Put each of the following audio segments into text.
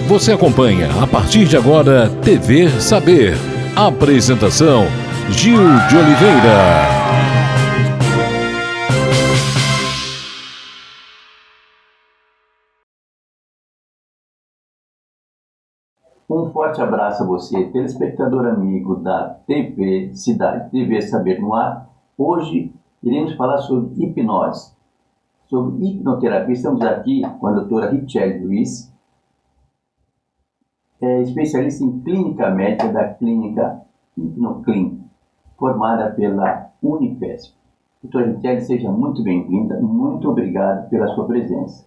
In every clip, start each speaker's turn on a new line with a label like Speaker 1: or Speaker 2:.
Speaker 1: Você acompanha a partir de agora TV Saber. Apresentação Gil de Oliveira.
Speaker 2: Um forte abraço a você, telespectador amigo da TV Cidade, TV Saber no Ar. Hoje iremos falar sobre hipnose, sobre hipnoterapia. Estamos aqui com a doutora Richelle Luiz, especialista em clínica médica da clínica Hipnoclin, formada pela Unifesp. Doutora Richelle, seja muito bem-vinda, muito obrigado pela sua presença.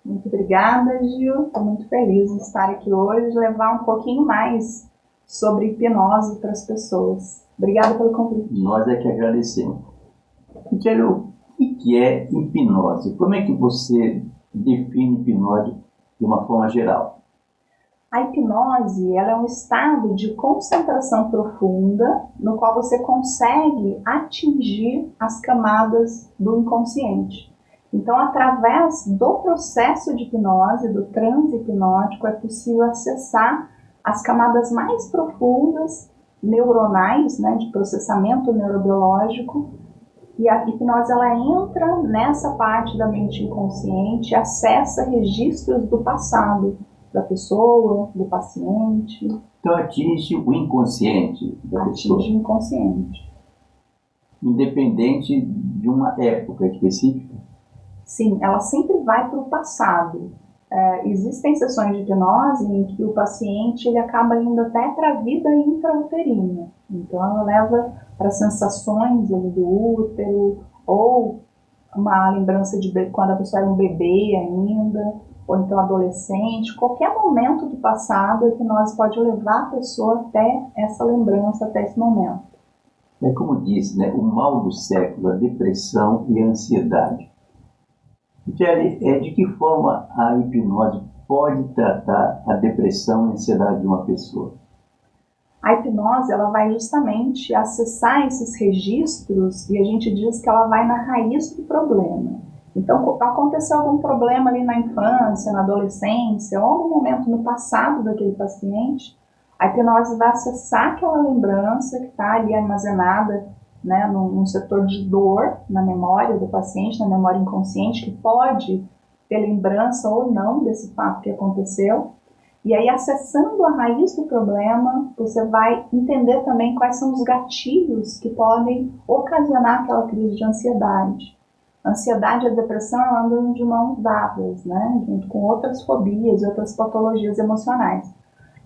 Speaker 3: Muito obrigada, Gil. Estou muito feliz de estar aqui hoje e levar um pouquinho mais sobre hipnose para as pessoas. Obrigada pelo convite.
Speaker 2: Nós é que agradecemos. Richelle, o que é hipnose? Como é que você define hipnose de uma forma geral?
Speaker 3: A hipnose, ela é um estado de concentração profunda no qual você consegue atingir as camadas do inconsciente. Então, através do processo de hipnose, do transe hipnótico, é possível acessar as camadas mais profundas, neuronais, né, de processamento neurobiológico. E a hipnose, ela entra nessa parte da mente inconsciente, acessa registros do passado, da pessoa, do paciente.
Speaker 2: Então, atinge o inconsciente da pessoa.
Speaker 3: Atinge o inconsciente.
Speaker 2: Independente de uma época específica?
Speaker 3: Sim, ela sempre vai para o passado. Existem sessões de hipnose em que o paciente ele acaba indo até para a vida intrauterina. Então, ela leva para sensações ali do útero, ou uma lembrança de quando a pessoa era um bebê ainda, ou então adolescente. Qualquer momento do passado, a hipnose pode levar a pessoa até essa lembrança, até esse momento.
Speaker 2: É como diz, né, o mal do século, a depressão e a ansiedade. Richelle, de que forma a hipnose pode tratar a depressão e a ansiedade de uma pessoa?
Speaker 3: A hipnose, ela vai justamente acessar esses registros e a gente diz que ela vai na raiz do problema. Então, aconteceu algum problema ali na infância, na adolescência, ou algum momento no passado daquele paciente, a hipnose vai acessar aquela lembrança que está ali armazenada, né, num setor de dor na memória do paciente, na memória inconsciente, que pode ter lembrança ou não desse fato que aconteceu. E aí, acessando a raiz do problema, você vai entender também quais são os gatilhos que podem ocasionar aquela crise de ansiedade. A ansiedade e a depressão andam de mãos dadas, né, junto com outras fobias e outras patologias emocionais.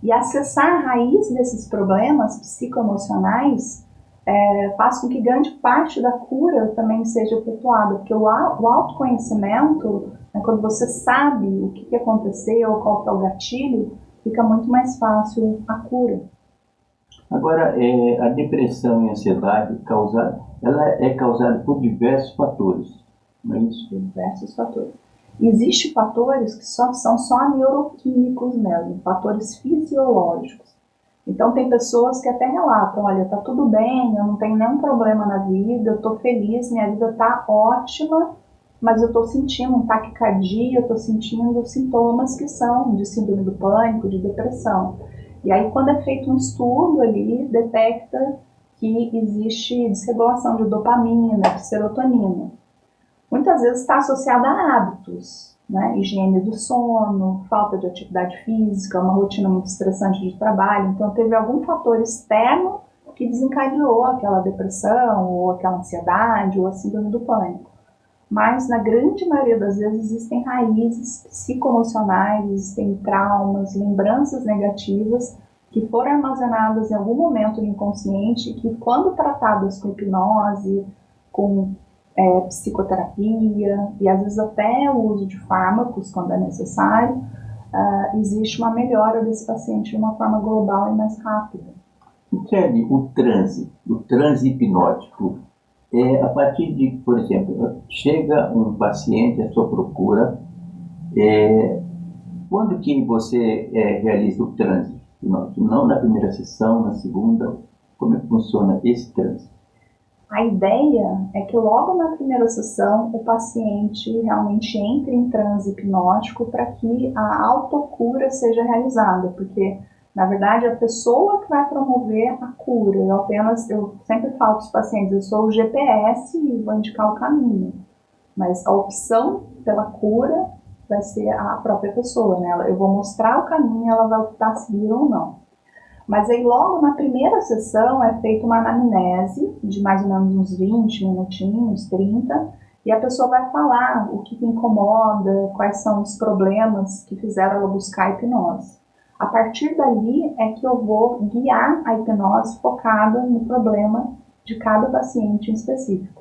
Speaker 3: E acessar a raiz desses problemas psicoemocionais faz com que grande parte da cura também seja efetuada, porque o autoconhecimento, né, quando você sabe o que aconteceu, qual que é o gatilho, fica muito mais fácil a cura.
Speaker 2: Agora, a depressão e a ansiedade ela é causada por diversos fatores, não é isso?
Speaker 3: Diversos fatores. Existem fatores que são só neuroquímicos mesmo, fatores fisiológicos. Então, tem pessoas que até relatam, olha, tá tudo bem, eu não tenho nenhum problema na vida, eu tô feliz, minha vida tá ótima, mas eu tô sentindo um taquicardia, eu tô sentindo sintomas que são de síndrome do pânico, de depressão. E aí, quando é feito um estudo ali, detecta que existe desregulação de dopamina, de serotonina. Muitas vezes está associada a hábitos, né? Higiene do sono, falta de atividade física, uma rotina muito estressante de trabalho. Então, teve algum fator externo que desencadeou aquela depressão, ou aquela ansiedade, ou a síndrome do pânico. Mas, na grande maioria das vezes, existem raízes psicoemocionais, existem traumas, lembranças negativas que foram armazenadas em algum momento no inconsciente, que, quando tratadas com hipnose, com psicoterapia e às vezes até o uso de fármacos quando é necessário, existe uma melhora desse paciente de uma forma global e mais rápida.
Speaker 2: Richelle, o transe hipnótico, a partir de, por exemplo, chega um paciente à sua procura, quando que você realiza o transe hipnótico? Não na primeira sessão, na segunda, como é que funciona esse transe?
Speaker 3: A ideia é que logo na primeira sessão o paciente realmente entre em transe hipnótico para que a autocura seja realizada, porque na verdade a pessoa que vai promover a cura, eu sempre falo para os pacientes, eu sou o GPS e vou indicar o caminho, mas a opção pela cura vai ser a própria pessoa, né? Eu vou mostrar o caminho, ela vai optar seguir ou não. Mas aí logo na primeira sessão é feita uma anamnese de mais ou menos uns 20 minutinhos, 30, e a pessoa vai falar o que incomoda, quais são os problemas que fizeram ela buscar a hipnose. A partir dali é que eu vou guiar a hipnose focada no problema de cada paciente em específico.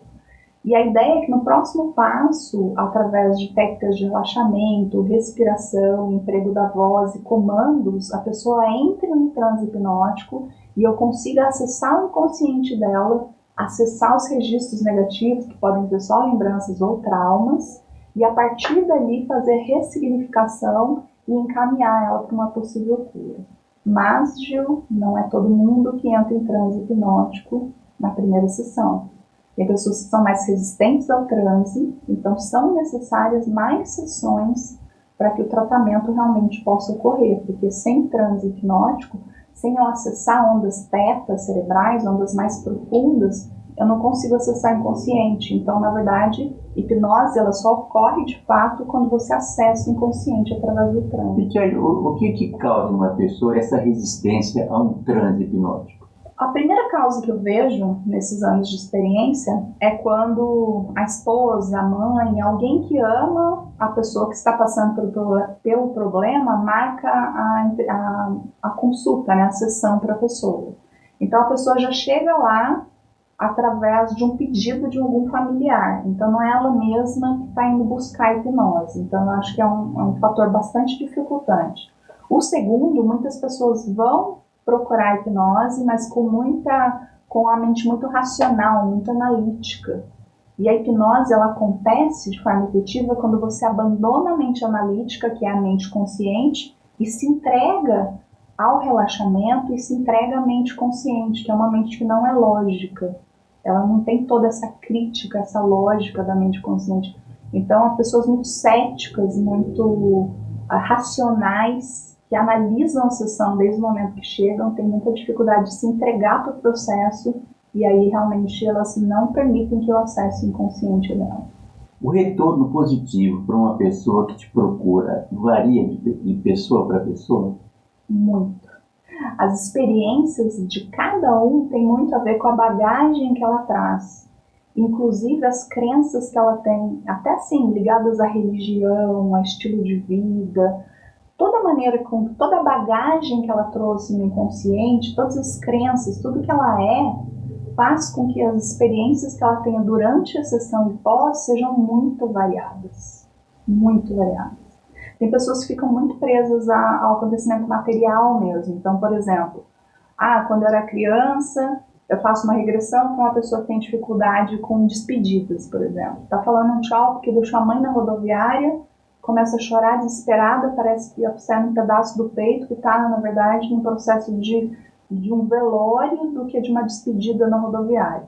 Speaker 3: E a ideia é que no próximo passo, através de técnicas de relaxamento, respiração, emprego da voz e comandos, a pessoa entre no transe hipnótico e eu consiga acessar o inconsciente dela, acessar os registros negativos, que podem ser só lembranças ou traumas, e a partir dali fazer ressignificação e encaminhar ela para uma possível cura. Mas, Gil, não é todo mundo que entra em transe hipnótico na primeira sessão. Tem pessoas que são mais resistentes ao transe, então são necessárias mais sessões para que o tratamento realmente possa ocorrer, porque sem transe hipnótico, sem eu acessar ondas teta cerebrais, ondas mais profundas, eu não consigo acessar inconsciente. Então, na verdade, hipnose ela só ocorre de fato quando você acessa o inconsciente através do transe.
Speaker 2: E o que causa numa pessoa essa resistência a um transe hipnótico?
Speaker 3: A primeira causa que eu vejo nesses anos de experiência é quando a esposa, a mãe, alguém que ama a pessoa que está passando pelo problema marca a consulta, né, a sessão para a pessoa. Então a pessoa já chega lá através de um pedido de algum familiar. Então não é ela mesma que está indo buscar a hipnose. Então eu acho que é um fator bastante dificultante. O segundo, muitas pessoas vão procurar a hipnose, mas com a mente muito racional, muito analítica. E a hipnose ela acontece de forma efetiva quando você abandona a mente analítica, que é a mente consciente, e se entrega ao relaxamento e se entrega à mente consciente, que é uma mente que não é lógica. Ela não tem toda essa crítica, essa lógica da mente consciente. Então, as pessoas muito céticas, muito racionais, que analisam a sessão desde o momento que chegam, têm muita dificuldade de se entregar para o processo e aí realmente elas não permitem que eu acesse o inconsciente dela.
Speaker 2: O retorno positivo para uma pessoa que te procura varia de pessoa para pessoa?
Speaker 3: Muito. As experiências de cada um têm muito a ver com a bagagem que ela traz. Inclusive as crenças que ela tem, até assim, ligadas à religião, a estilo de vida, toda a maneira, com toda a bagagem que ela trouxe no inconsciente, todas as crenças, tudo que ela faz com que as experiências que ela tenha durante a sessão e pós sejam muito variadas. Muito variadas. Tem pessoas que ficam muito presas ao acontecimento material mesmo. Então, por exemplo, quando eu era criança, eu faço uma regressão para uma pessoa que tem dificuldade com despedidas, por exemplo. Está falando um tchau porque deixou a mãe na rodoviária, começa a chorar desesperada, parece que observa um pedaço do peito que está, na verdade, num processo de um velório do que de uma despedida na rodoviária.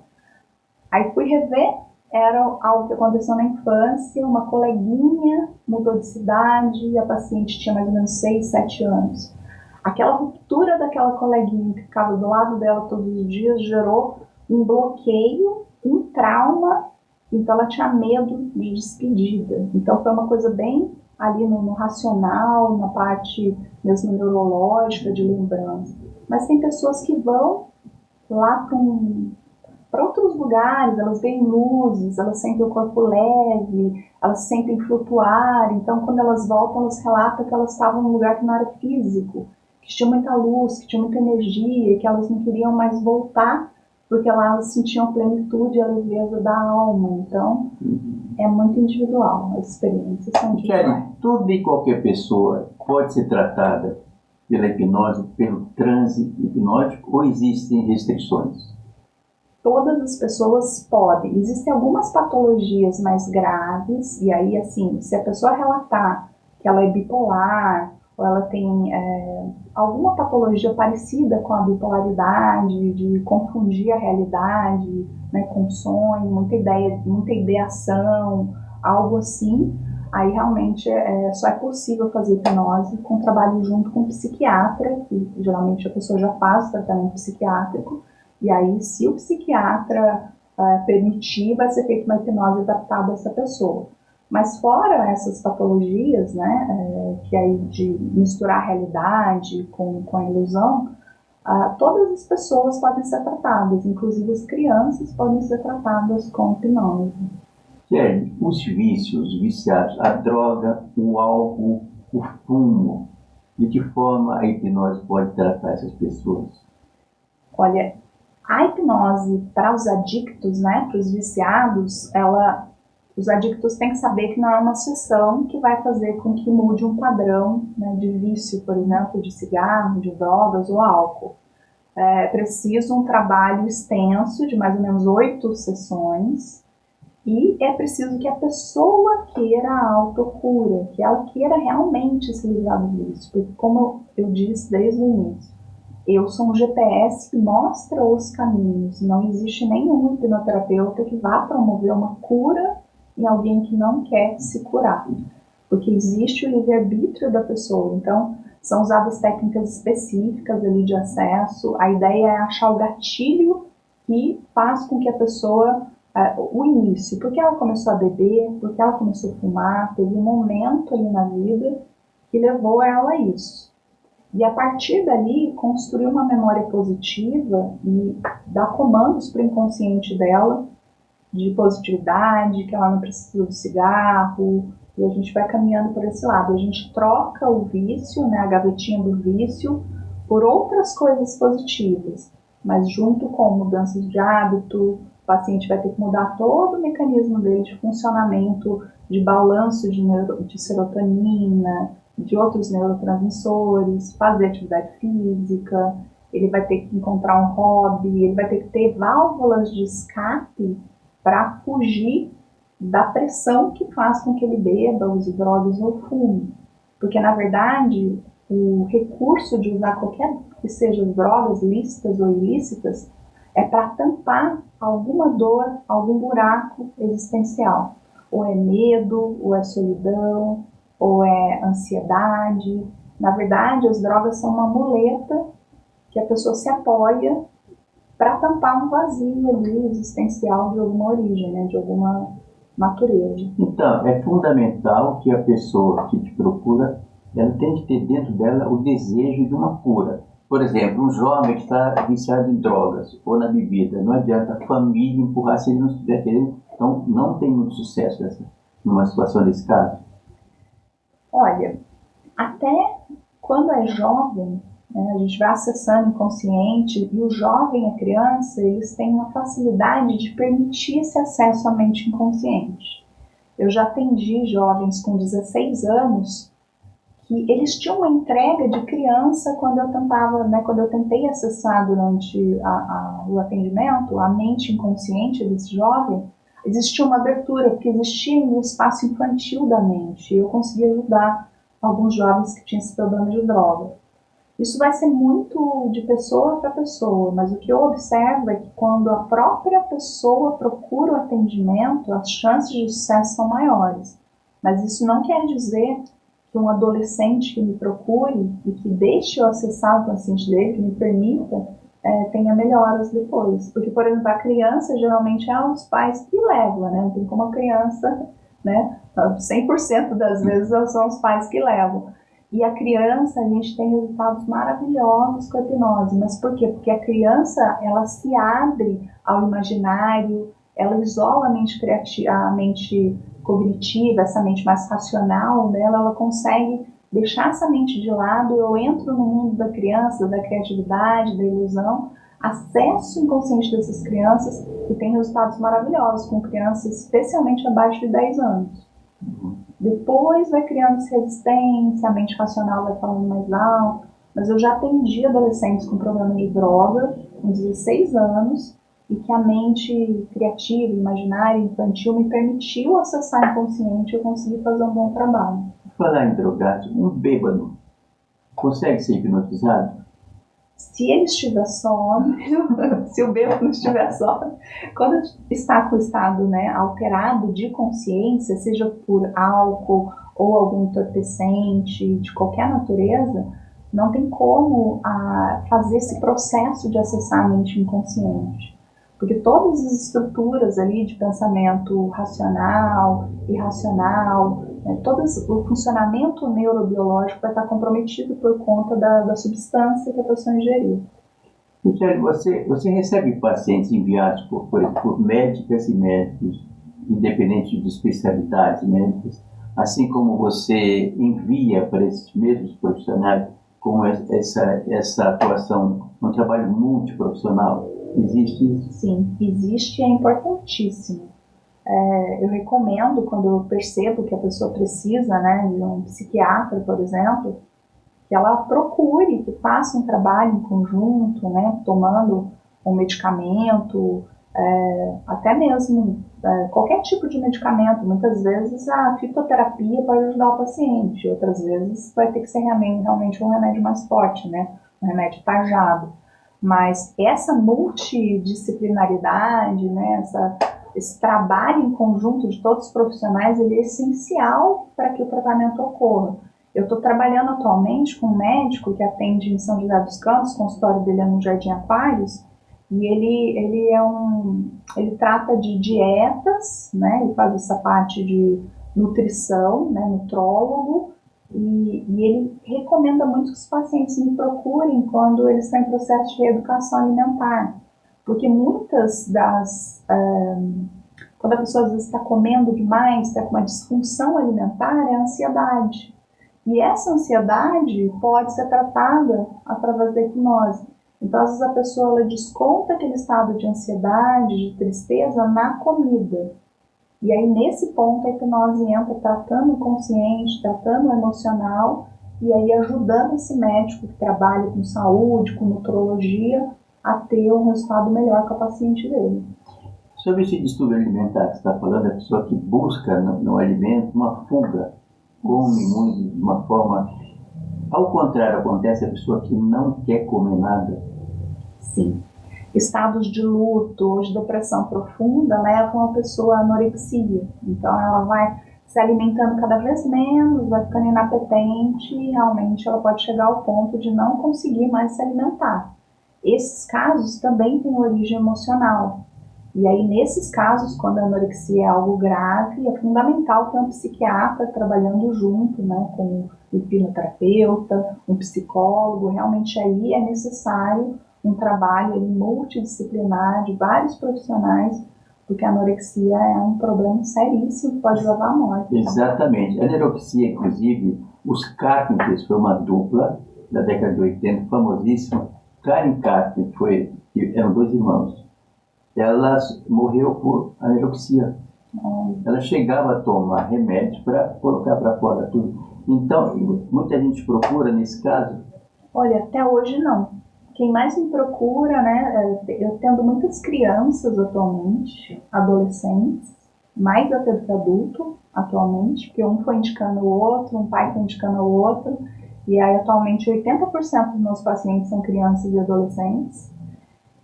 Speaker 3: Aí fui rever, era algo que aconteceu na infância, uma coleguinha mudou de cidade, a paciente tinha mais ou menos 6, 7 anos. Aquela ruptura daquela coleguinha que ficava do lado dela todos os dias gerou um bloqueio, um trauma. Então ela tinha medo de despedida. Então foi uma coisa bem ali no racional, na parte mesmo neurológica, de lembrança. Mas tem pessoas que vão lá para outros lugares, elas veem luzes, elas sentem o corpo leve, elas se sentem flutuar. Então quando elas voltam, elas relatam que elas estavam num lugar que não era físico, que tinha muita luz, que tinha muita energia, que elas não queriam mais voltar, porque lá elas sentiam plenitude e a leveza da alma. Então, é muito individual, as experiências são individuais.
Speaker 2: Toda e qualquer pessoa pode ser tratada pela hipnose, pelo transe hipnótico, ou existem restrições?
Speaker 3: Todas as pessoas podem. Existem algumas patologias mais graves, e aí, assim, se a pessoa relatar que ela é bipolar, ou ela tem alguma patologia parecida com a bipolaridade, de confundir a realidade, né, com o sonho, muita ideação, algo assim, aí realmente só é possível fazer hipnose com trabalho junto com o psiquiatra, que geralmente a pessoa já faz tratamento psiquiátrico, e aí se o psiquiatra permitir, vai ser feita uma hipnose adaptada a essa pessoa. Mas fora essas patologias, né, que aí de misturar a realidade com a ilusão, todas as pessoas podem ser tratadas, inclusive as crianças podem ser tratadas com hipnose.
Speaker 2: Kelly, os vícios, os viciados, a droga, o álcool, o fumo, de que forma a hipnose pode tratar essas pessoas?
Speaker 3: Olha, a hipnose para os adictos, né, para os viciados, os adictos têm que saber que não é uma sessão que vai fazer com que mude um padrão, né, de vício, por exemplo, de cigarro, de drogas ou álcool. É preciso um trabalho extenso de mais ou menos 8 sessões e é preciso que a pessoa queira a autocura, que ela queira realmente se livrar do vício, porque como eu disse desde o início, eu sou um GPS que mostra os caminhos, não existe nenhum hipnoterapeuta que vá promover uma cura em alguém que não quer se curar, porque existe o livre-arbítrio da pessoa, então são usadas técnicas específicas ali de acesso, a ideia é achar o gatilho que faz com que a pessoa, o início, porque ela começou a beber, porque ela começou a fumar, teve um momento ali na vida que levou ela a isso. E a partir dali, construir uma memória positiva e dar comandos para o inconsciente dela, de positividade, que ela não precisa do cigarro, e a gente vai caminhando por esse lado. A gente troca o vício, né, a gavetinha do vício, por outras coisas positivas, mas junto com mudanças de hábito, o paciente vai ter que mudar todo o mecanismo dele de funcionamento, de balanço de serotonina, de outros neurotransmissores, fazer atividade física, ele vai ter que encontrar um hobby, ele vai ter que ter válvulas de escape para fugir da pressão que faz com que ele beba, use drogas ou fume. Porque, na verdade, o recurso de usar qualquer que seja drogas lícitas ou ilícitas é para tampar alguma dor, algum buraco existencial. Ou é medo, ou é solidão, ou é ansiedade. Na verdade, as drogas são uma muleta que a pessoa se apoia para tampar um vazio ali existencial de alguma origem, né, de alguma natureza.
Speaker 2: Então, é fundamental que a pessoa que te procura, ela tem que ter dentro dela o desejo de uma cura. Por exemplo, um jovem que está viciado em drogas ou na bebida, não adianta a família empurrar se ele não estiver querendo, então não tem muito sucesso numa situação desse caso.
Speaker 3: Olha, até quando é jovem, né, a gente vai acessando o inconsciente, e o jovem e a criança, eles têm uma facilidade de permitir esse acesso à mente inconsciente. Eu já atendi jovens com 16 anos que eles tinham uma entrega de criança quando eu tentei acessar durante o atendimento, a mente inconsciente desse jovem, existia uma abertura, porque existia um espaço infantil da mente, e eu consegui ajudar alguns jovens que tinham esse problema de droga. Isso vai ser muito de pessoa para pessoa, mas o que eu observo é que quando a própria pessoa procura o atendimento, as chances de sucesso são maiores. Mas isso não quer dizer que um adolescente que me procure e que deixe eu acessar o consciente dele, que me permita, tenha melhoras depois. Porque, por exemplo, a criança geralmente é os pais que levam, né? Não tem como a criança, né? 100% das vezes são os pais que levam. E a criança, a gente tem resultados maravilhosos com a hipnose. Mas por quê? Porque a criança, ela se abre ao imaginário, ela isola a mente criativa, a mente cognitiva, essa mente mais racional dela, ela consegue deixar essa mente de lado. Eu entro no mundo da criança, da criatividade, da ilusão, acesso o inconsciente dessas crianças e tem resultados maravilhosos com crianças especialmente abaixo de 10 anos. Depois vai criando essa resistência, a mente racional vai falando mais alto, mas eu já atendi adolescentes com problema de droga, com 16 anos, e que a mente criativa, imaginária, infantil me permitiu acessar o inconsciente e eu consegui fazer um bom trabalho.
Speaker 2: Falar em drogado, um bêbado, consegue ser hipnotizado?
Speaker 3: Se ele estiver sóbrio, se o bêbado não estiver sóbrio, quando está com o estado, né, alterado de consciência, seja por álcool ou algum entorpecente de qualquer natureza, não tem como fazer esse processo de acessar a mente inconsciente. Porque todas as estruturas ali de pensamento racional, irracional, todo o funcionamento neurobiológico vai estar comprometido por conta da substância que a pessoa ingeriu.
Speaker 2: Michele, você recebe pacientes enviados por médicas e médicos, independente de especialidades médicas, assim como você envia para esses mesmos profissionais com essa atuação, um trabalho multiprofissional? Existe isso?
Speaker 3: Sim, existe e é importantíssimo. Eu recomendo, quando eu percebo que a pessoa precisa, né, de um psiquiatra, por exemplo, que ela procure, que faça um trabalho em conjunto, né, tomando um medicamento, até mesmo qualquer tipo de medicamento. Muitas vezes a fitoterapia pode ajudar o paciente, outras vezes vai ter que ser realmente um remédio mais forte, né, um remédio tajado. Mas essa multidisciplinaridade, né, esse trabalho em conjunto de todos os profissionais, ele é essencial para que o tratamento ocorra. Eu estou trabalhando atualmente com um médico que atende em São José dos Campos, o consultório dele é no Jardim Aquários, e ele trata de dietas, né, ele faz essa parte de nutrição, né, nutrólogo, e ele recomenda muito que os pacientes me procurem quando eles estão em processo de reeducação alimentar. Porque quando a pessoa às vezes está comendo demais, está com uma disfunção alimentar, é a ansiedade. E essa ansiedade pode ser tratada através da hipnose. Então, às vezes a pessoa ela desconta aquele estado de ansiedade, de tristeza na comida. E aí, nesse ponto, a hipnose entra tratando o consciente, tratando o emocional, e aí ajudando esse médico que trabalha com saúde, com nutrologia, a ter um resultado melhor com a paciente dele.
Speaker 2: Sobre esse distúrbio alimentar que você está falando, a pessoa que busca no alimento uma fuga, come muito de uma forma... Ao contrário, acontece a pessoa que não quer comer nada.
Speaker 3: Sim. Estados de luto ou de depressão profunda levam a pessoa à anorexia. Então ela vai se alimentando cada vez menos, vai ficando inapetente e realmente ela pode chegar ao ponto de não conseguir mais se alimentar. Esses casos também têm origem emocional. E aí, nesses casos, quando a anorexia é algo grave, é fundamental ter um psiquiatra trabalhando junto, né, com um hipnoterapeuta, um psicólogo. Realmente aí é necessário um trabalho multidisciplinar de vários profissionais, porque a anorexia é um problema seríssimo que pode levar à morte.
Speaker 2: Exatamente. A anorexia, inclusive, os Carpenters foi uma dupla da década de 80, famosíssima. Karen Carpenter, que eram dois irmãos. Ela morreu por anorexia. Ela chegava a tomar remédios para colocar para fora tudo. Então, muita gente procura nesse caso?
Speaker 3: Olha, até hoje não. Quem mais me procura, né, eu tendo muitas crianças atualmente, adolescentes, mais até do que adulto atualmente, porque um foi indicando o outro, um pai foi indicando o outro, e aí atualmente 80% dos meus pacientes são crianças e adolescentes.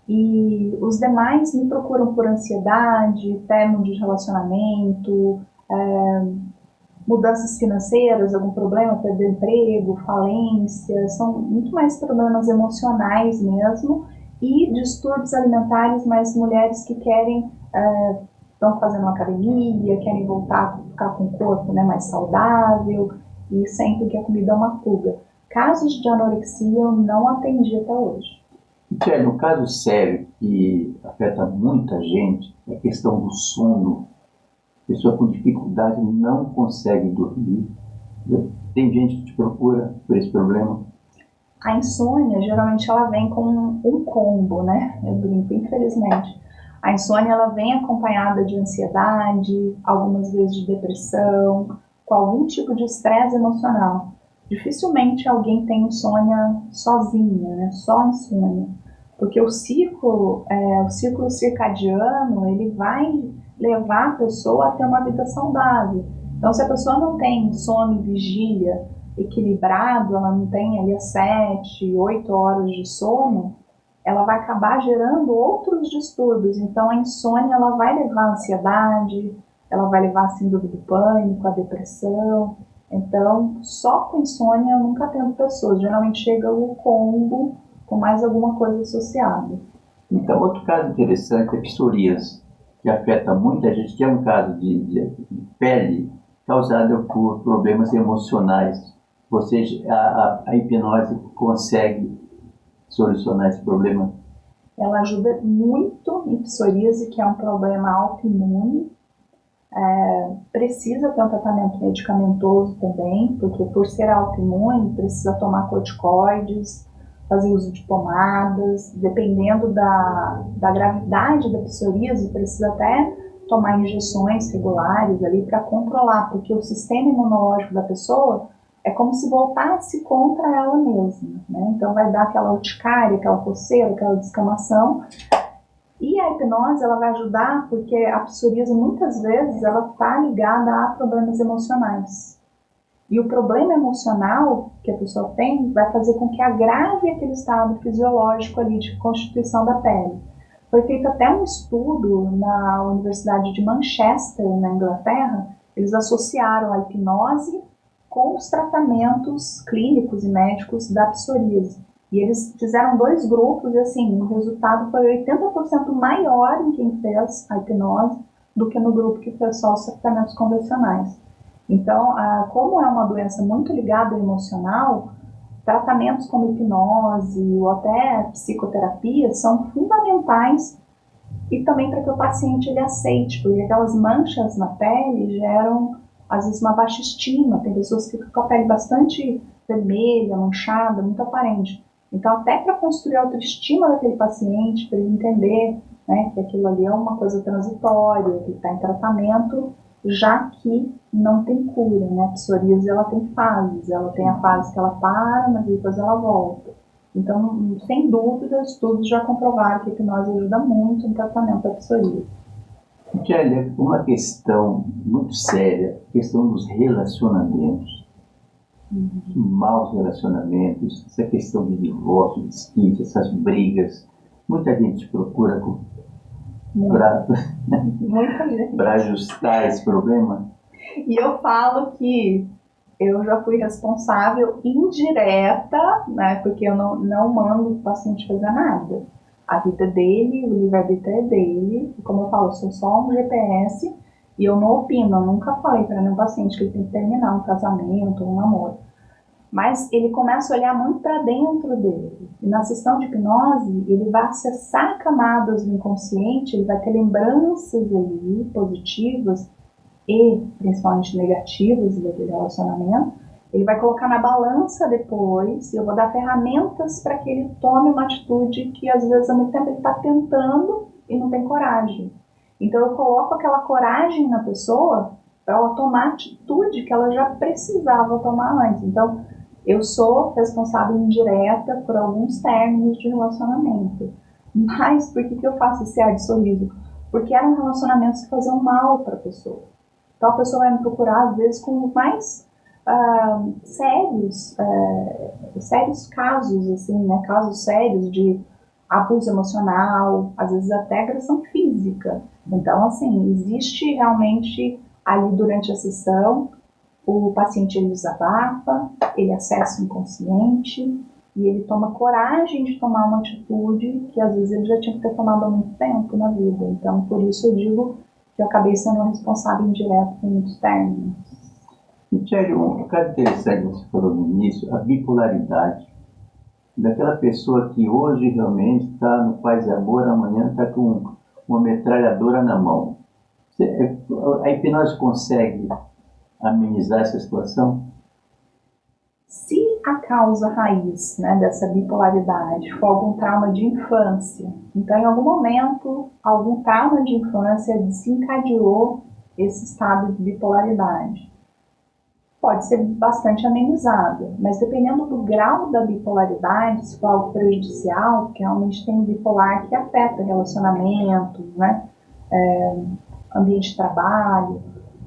Speaker 3: E os demais me procuram por ansiedade, término de relacionamento, mudanças financeiras, algum problema, perder emprego, falência, são muito mais problemas emocionais mesmo, e distúrbios alimentares, mas mulheres que querem, estão fazendo uma academia, querem voltar a ficar com o corpo, né, mais saudável, e sentem que a comida é uma fuga. Casos de anorexia eu não atendi até hoje.
Speaker 2: Michele, um caso sério que afeta muita gente é a questão do sono. A pessoa com dificuldade não consegue dormir. Tem gente que te procura por esse problema?
Speaker 3: A insônia, geralmente, ela vem com um combo, né? Eu brinco, infelizmente. A insônia, ela vem acompanhada de ansiedade, algumas vezes de depressão, com algum tipo de estresse emocional. Dificilmente alguém tem insônia sozinha, né? Só insônia. Porque o ciclo circadiano, ele vai levar a pessoa a ter uma vida saudável. Então, se a pessoa não tem sono e vigília equilibrado, ela não tem ali as 7, 8 horas de sono, ela vai acabar gerando outros distúrbios. Então, a insônia ela vai levar à ansiedade, ela vai levar a síndrome do pânico, a depressão. Então, só com insônia eu nunca atendo pessoas. Geralmente chega o combo com mais alguma coisa associada.
Speaker 2: Então, outro caso interessante é psoríase, que afeta muita gente, que é um caso de pele causado por problemas emocionais. Ou seja, a hipnose consegue solucionar esse problema?
Speaker 3: Ela ajuda muito em psoríase, que é um problema autoimune. Precisa ter um tratamento medicamentoso também, porque por ser autoimune precisa tomar corticoides, fazer uso de pomadas, dependendo da gravidade da psoríase, precisa até tomar injeções regulares ali para controlar, porque o sistema imunológico da pessoa é como se voltasse contra ela mesma, né? Então vai dar aquela urticária, aquela coceira, aquela descamação. E a hipnose ela vai ajudar porque a psoríase muitas vezes ela está ligada a problemas emocionais. E o problema emocional que a pessoa tem vai fazer com que agrave aquele estado fisiológico ali de constituição da pele. Foi feito até um estudo na Universidade de Manchester, na Inglaterra. Eles associaram a hipnose com os tratamentos clínicos e médicos da psoríase. E eles fizeram 2 grupos e assim, o resultado foi 80% maior em quem fez a hipnose do que no grupo que fez só os tratamentos convencionais. Então, como é uma doença muito ligada ao emocional, tratamentos como hipnose ou até psicoterapia são fundamentais e também para que o paciente ele aceite, porque aquelas manchas na pele geram, às vezes, uma baixa estima. Tem pessoas que ficam com a pele bastante vermelha, manchada, muito aparente. Então, até para construir a autoestima daquele paciente, para ele entender, né, que aquilo ali é uma coisa transitória, que está em tratamento, já que não tem cura, né? A psoríase ela tem fases, ela tem a fase que ela para, mas depois ela volta. Então, sem dúvida, estudos já comprovaram que a hipnose ajuda muito no tratamento da psoríase.
Speaker 2: Kelly, uma questão muito séria, a questão dos relacionamentos, maus relacionamentos, essa questão de divórcio, desquite, essas brigas. Muita gente procura para ajustar esse problema.
Speaker 3: E eu falo que eu já fui responsável indireta, né, porque eu não mando o paciente fazer nada. A vida dele, o livre-arbítrio é dele. E como eu falo, eu sou só um GPS e eu não opino. Eu nunca falei para nenhum paciente que ele tem que terminar um casamento, um namoro. Mas ele começa a olhar muito para dentro dele. E na sessão de hipnose, ele vai acessar camadas do inconsciente, ele vai ter lembranças ali positivas e principalmente negativas daquele relacionamento. Ele vai colocar na balança depois e eu vou dar ferramentas para que ele tome uma atitude que às vezes ao mesmo tempo ele está tentando e não tem coragem. Então eu coloco aquela coragem na pessoa para ela tomar a atitude que ela já precisava tomar antes. Então eu sou responsável indireta por alguns términos de relacionamento. Mas por que eu faço esse ar de sorriso? Porque eram relacionamentos que faziam mal para a pessoa. Então a pessoa vai me procurar às vezes com mais sérios casos, assim, né? Casos sérios de abuso emocional, às vezes até agressão física. Então, assim, existe realmente ali durante a sessão, o paciente ele desabafa, ele acessa o inconsciente e ele toma coragem de tomar uma atitude que às vezes ele já tinha que ter tomado há muito tempo na vida. Então, por isso eu digo que eu acabei sendo responsável indireto por muitos términos.
Speaker 2: E, Tiago, um caso interessante que você falou no início, a bipolaridade. Daquela pessoa que hoje realmente está no paz e amor, amanhã está com uma metralhadora na mão. A hipnose consegue amenizar essa situação?
Speaker 3: Se a causa raiz, né, dessa bipolaridade for algum trauma de infância, então em algum momento, algum trauma de infância desencadeou esse estado de bipolaridade. Pode ser bastante amenizada, mas dependendo do grau da bipolaridade, se for algo prejudicial, porque realmente tem bipolar que afeta relacionamentos, né, ambiente de trabalho,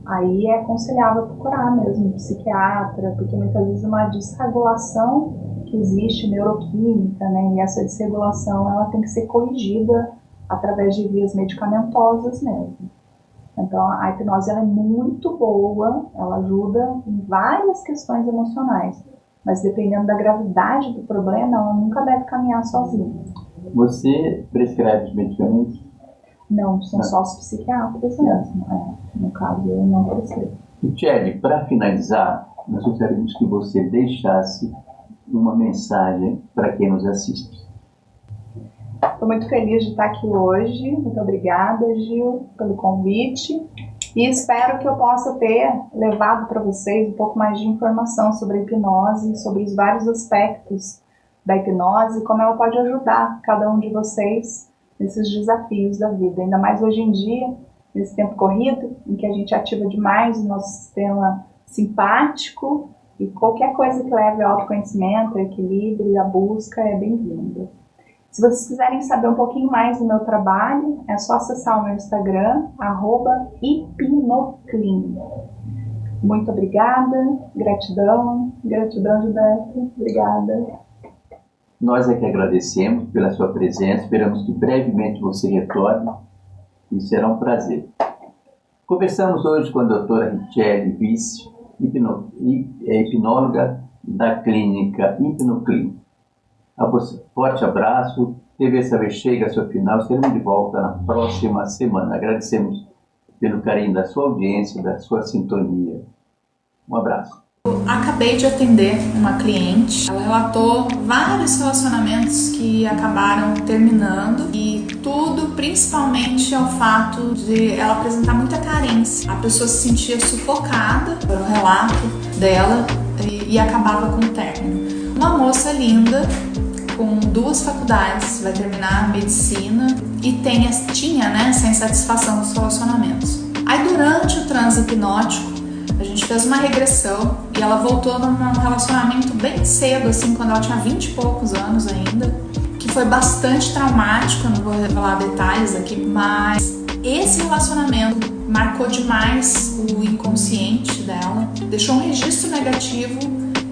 Speaker 3: aí é aconselhável procurar mesmo um psiquiatra, porque muitas vezes uma desregulação que existe neuroquímica, né, e essa desregulação ela tem que ser corrigida através de vias medicamentosas mesmo. Então a hipnose ela é muito boa, ela ajuda em várias questões emocionais, mas dependendo da gravidade do problema, ela nunca deve caminhar sozinha.
Speaker 2: Você prescreve os medicamentos?
Speaker 3: Não, são só os psiquiatras mesmo. No caso, eu não prescrevo.
Speaker 2: Richelle, para finalizar, nós gostaríamos que você deixasse uma mensagem para quem nos assiste.
Speaker 3: Estou muito feliz de estar aqui hoje. Muito obrigada, Gil, pelo convite. E espero que eu possa ter levado para vocês um pouco mais de informação sobre a hipnose, sobre os vários aspectos da hipnose, como ela pode ajudar cada um de vocês nesses desafios da vida. Ainda mais hoje em dia, nesse tempo corrido, em que a gente ativa demais o nosso sistema simpático, e qualquer coisa que leve ao autoconhecimento, ao equilíbrio e à busca é bem-vinda. Se vocês quiserem saber um pouquinho mais do meu trabalho, é só acessar o meu Instagram, @hipnoclean. Muito obrigada, gratidão, Gilberto, obrigada.
Speaker 2: Nós é que agradecemos pela sua presença, esperamos que brevemente você retorne e será um prazer. Conversamos hoje com a doutora Richelle Vício, hipnóloga da clínica Hipnoclean. Forte abraço, TV Saber chega ao seu final, estaremos de volta na próxima semana. Agradecemos pelo carinho da sua audiência, da sua sintonia. Um abraço.
Speaker 4: Acabei de atender uma cliente, ela relatou vários relacionamentos que acabaram terminando e tudo principalmente ao fato de ela apresentar muita carência. A pessoa se sentia sufocada pelo relato dela e acabava com o término. Uma moça linda, com 2 faculdades, vai terminar medicina e tinha essa insatisfação dos relacionamentos. Aí durante o transe hipnótico, a gente fez uma regressão e ela voltou num relacionamento bem cedo, assim, quando ela tinha 20 e poucos anos ainda, que foi bastante traumático, eu não vou revelar detalhes aqui, mas esse relacionamento marcou demais o inconsciente dela, deixou um registro negativo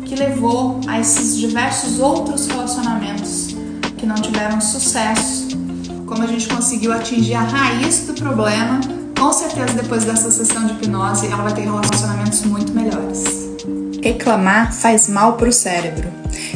Speaker 4: que levou a esses diversos outros relacionamentos que não tiveram sucesso. Como a gente conseguiu atingir a raiz do problema, com certeza depois dessa sessão de hipnose ela vai ter relacionamentos muito melhores.
Speaker 5: Reclamar faz mal para o cérebro.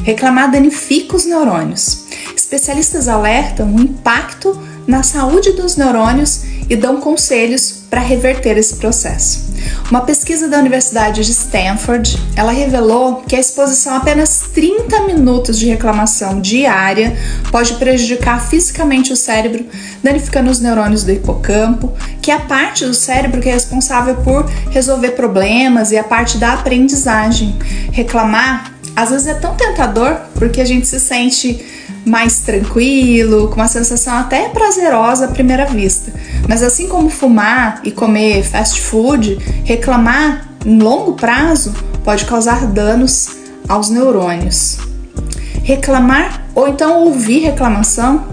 Speaker 5: Reclamar danifica os neurônios. Especialistas alertam o impacto na saúde dos neurônios e dão conselhos para reverter esse processo. Uma pesquisa da Universidade de Stanford, ela revelou que a exposição a apenas 30 minutos de reclamação diária pode prejudicar fisicamente o cérebro, danificando os neurônios do hipocampo, que é a parte do cérebro que é responsável por resolver problemas e a parte da aprendizagem. Reclamar, às vezes, é tão tentador porque a gente se sente mais tranquilo, com uma sensação até prazerosa à primeira vista. Mas assim como fumar e comer fast food, reclamar em longo prazo pode causar danos aos neurônios. Reclamar ou então ouvir reclamação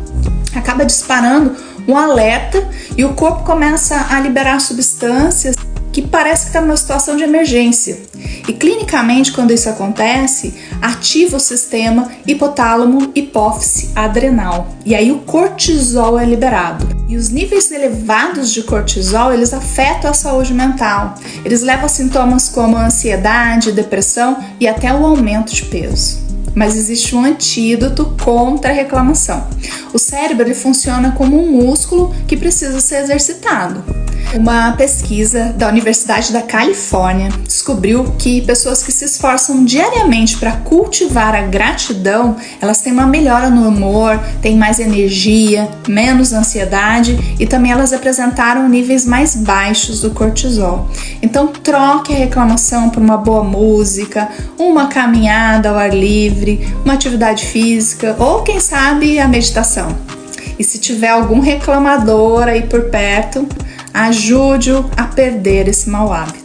Speaker 5: acaba disparando um alerta e o corpo começa a liberar substâncias que parece que está numa situação de emergência. E clinicamente, quando isso acontece, ativa o sistema hipotálamo, hipófise, adrenal. E aí o cortisol é liberado. E os níveis elevados de cortisol, eles afetam a saúde mental. Eles levam a sintomas como ansiedade, depressão e até o aumento de peso. Mas existe um antídoto contra a reclamação. O cérebro ele funciona como um músculo que precisa ser exercitado. Uma pesquisa da Universidade da Califórnia descobriu que pessoas que se esforçam diariamente para cultivar a gratidão, elas têm uma melhora no humor, têm mais energia, menos ansiedade e também elas apresentaram níveis mais baixos do cortisol. Então troque a reclamação por uma boa música, uma caminhada ao ar livre, uma atividade física ou quem sabe a meditação. E se tiver algum reclamador aí por perto, ajude-o a perder esse mau hábito.